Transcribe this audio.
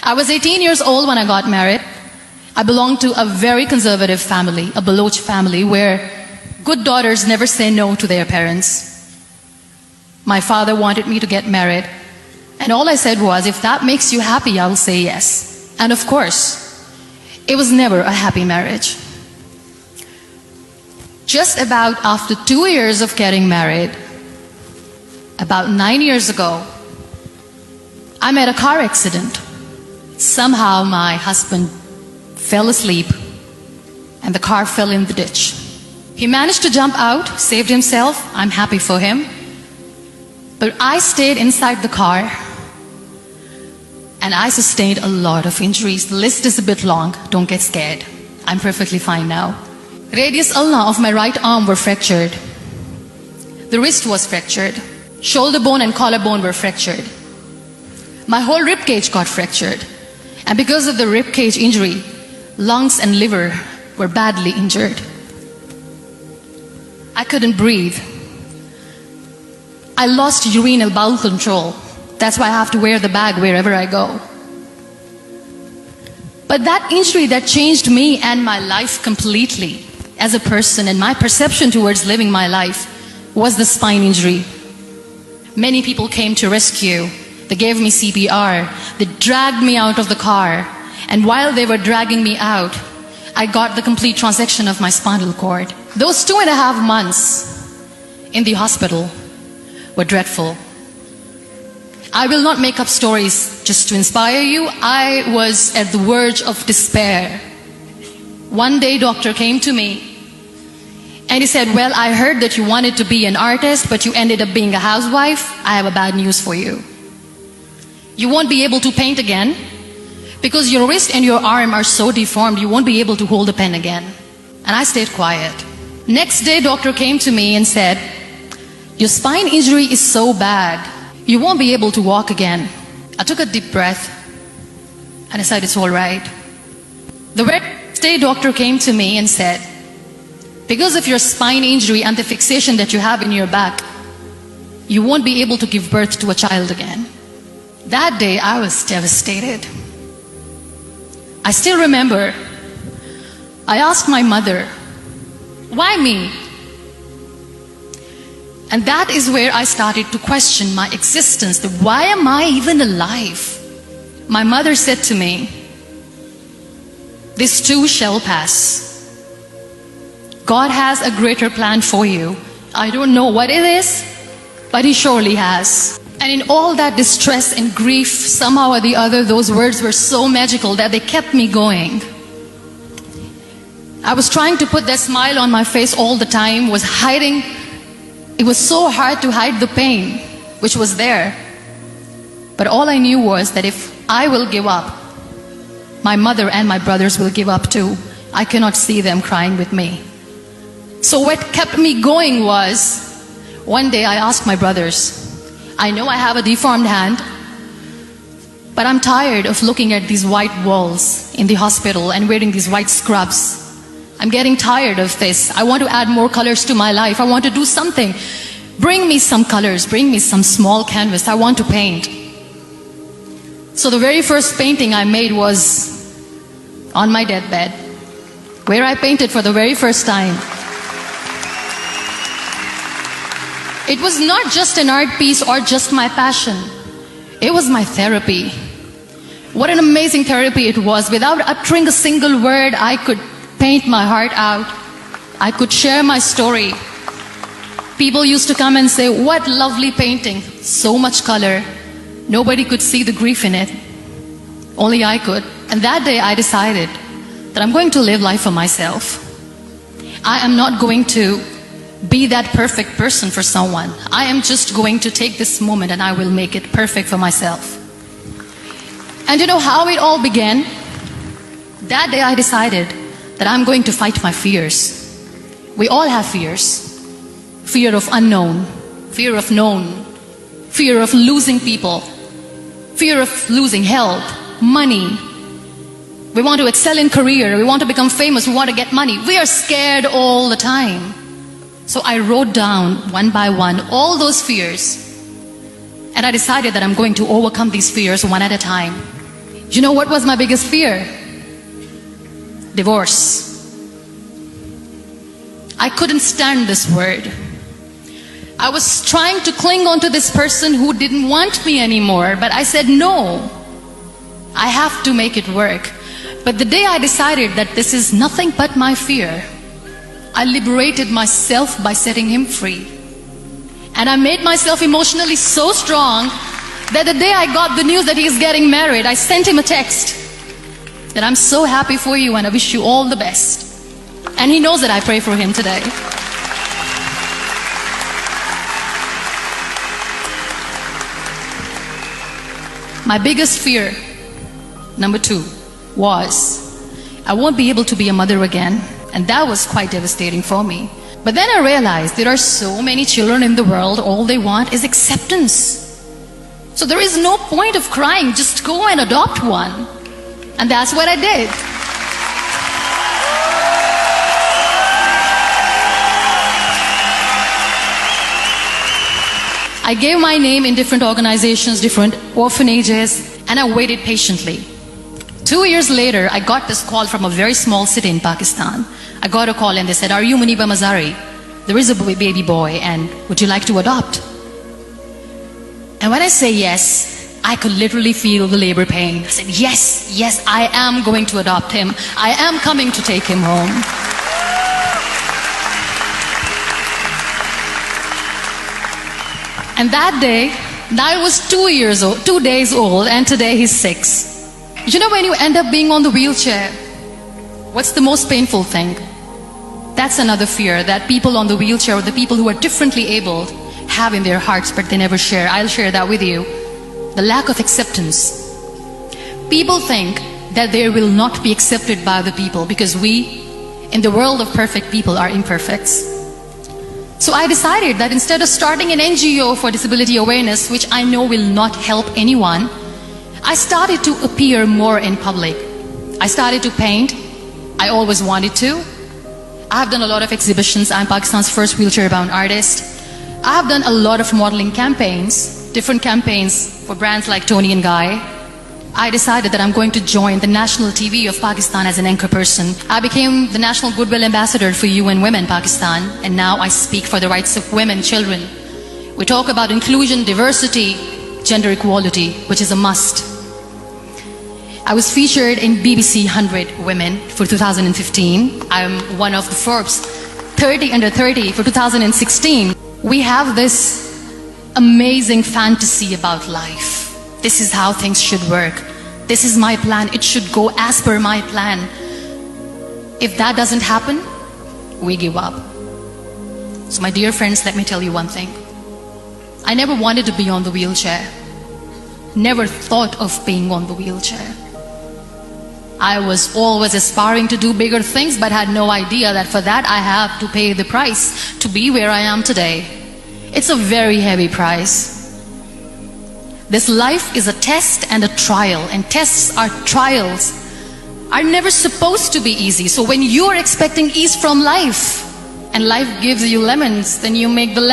I was 18 years old when I got married. I belonged to a very conservative family, a Baloch family, where good daughters never say no to their parents. My father wanted me to get married, and all I said was, if that makes you happy, I will say yes. And of course, it was never a happy marriage. Just about after 2 years of getting married, about 9 years ago, I met a car accident. Somehow my husband fell asleep and the car fell in the ditch. He managed to jump out, saved himself. I'm happy for him. But I stayed inside the car and I sustained a lot of injuries. The list is a bit long. Don't get scared. I'm perfectly fine now. Radius ulna of my right arm were fractured. The wrist was fractured. Shoulder bone and collarbone were fractured. My whole rib cage got fractured. And because of the rib cage injury, lungs and liver were badly injured. I couldn't breathe. I lost urinary bowel control. That's why I have to wear the bag wherever I go. But that injury that changed me and my life completely as a person and my perception towards living my life was the spine injury. Many people came to rescue. They gave me CPR. They dragged me out of the car. And while they were dragging me out, I got the complete transection of my spinal cord. Those 2.5 months in the hospital were dreadful. I will not make up stories just to inspire you. I was at the verge of despair. One day, doctor came to me and he said, well, I heard that you wanted to be an artist, but you ended up being a housewife. I have a bad news for you. You won't be able to paint again because your wrist and your arm are so deformed, you won't be able to hold a pen again. And I stayed quiet. Next day, doctor came to me and said, your spine injury is so bad, you won't be able to walk again. I took a deep breath and I said, it's all right. The next day, doctor came to me and said, because of your spine injury and the fixation that you have in your back, you won't be able to give birth to a child again. That day, I was devastated. I still remember, I asked my mother, why me? And that is where I started to question my existence. Why am I even alive? My mother said to me, this too shall pass. God has a greater plan for you. I don't know what it is, but He surely has. And in all that distress and grief, somehow or the other, those words were so magical that they kept me going. I was trying to put that smile on my face all the time, was hiding. It was so hard to hide the pain, which was there. But all I knew was that if I will give up, my mother and my brothers will give up too. I cannot see them crying with me. So what kept me going was, one day I asked my brothers, I know I have a deformed hand, but I'm tired of looking at these white walls in the hospital and wearing these white scrubs. I'm getting tired of this. I want to add more colors to my life. I want to do something. Bring me some colors. Bring me some small canvas. I want to paint. So the very first painting I made was on my deathbed, where I painted for the very first time. It was not just an art piece or just my passion. It was my therapy. What an amazing therapy it was. Without uttering a single word, I could paint my heart out. I could share my story. People used to come and say, what lovely painting. So much color. Nobody could see the grief in it. Only I could. And that day I decided that I'm going to live life for myself. I am not going to be that perfect person for someone. I am just going to take this moment and I will make it perfect for myself. And you know how it all began? That day I decided that I'm going to fight my fears. We all have fears. Fear of unknown, fear of known, fear of losing people, fear of losing health, money. We want to excel in career, we want to become famous, we want to get money. We are scared all the time. So I wrote down one by one all those fears, and I decided that I'm going to overcome these fears one at a time. You know what was my biggest fear? Divorce. I couldn't stand this word. I was trying to cling on to this person who didn't want me anymore, but I said no. I have to make it work. But the day I decided that this is nothing but my fear, I liberated myself by setting him free. And I made myself emotionally so strong that the day I got the news that he's getting married, I sent him a text that I'm so happy for you and I wish you all the best. And he knows that I pray for him today. My biggest fear, number 2, was I won't be able to be a mother again. And that was quite devastating for me. But then I realized there are so many children in the world, all they want is acceptance. So there is no point of crying, just go and adopt one. And that's what I did. I gave my name in different organizations, different orphanages, and I waited patiently. 2 years later, I got this call from a very small city in Pakistan. I got a call and they said, "Are you Muniba Mazari? There is a baby boy and would you like to adopt?" And when I say yes, I could literally feel the labor pain. I said, yes, I am going to adopt him. I am coming to take him home. And that day, I was 2 days old, and today he's 6. You know, when you end up being on the wheelchair, what's the most painful thing? That's another fear that people on the wheelchair or the people who are differently abled have in their hearts, but they never share. I'll share that with you. The lack of acceptance. People think that they will not be accepted by the people because we, in the world of perfect people, are imperfects. So I decided that instead of starting an NGO for disability awareness, which I know will not help anyone, I started to appear more in public. I started to paint. I always wanted to. I have done a lot of exhibitions. I'm Pakistan's first wheelchair-bound artist. I have done a lot of modeling campaigns, different campaigns for brands like Toni and Guy. I decided that I'm going to join the national TV of Pakistan as an anchor person. I became the National Goodwill Ambassador for UN Women Pakistan, and now I speak for the rights of women, children. We talk about inclusion, diversity, gender equality, which is a must. I was featured in BBC 100 Women for 2015. I'm one of the Forbes 30 under 30 for 2016. We have this amazing fantasy about life. This is how things should work. This is my plan. It should go as per my plan. If that doesn't happen, we give up. So my dear friends, let me tell you one thing. I never wanted to be on the wheelchair. Never thought of being on the wheelchair. I was always aspiring to do bigger things, but had no idea that for that I have to pay the price to be where I am today. It's a very heavy price. This life is a test and a trial, and tests or trials are never supposed to be easy. So when you are expecting ease from life, and life gives you lemons, then you make the lemons.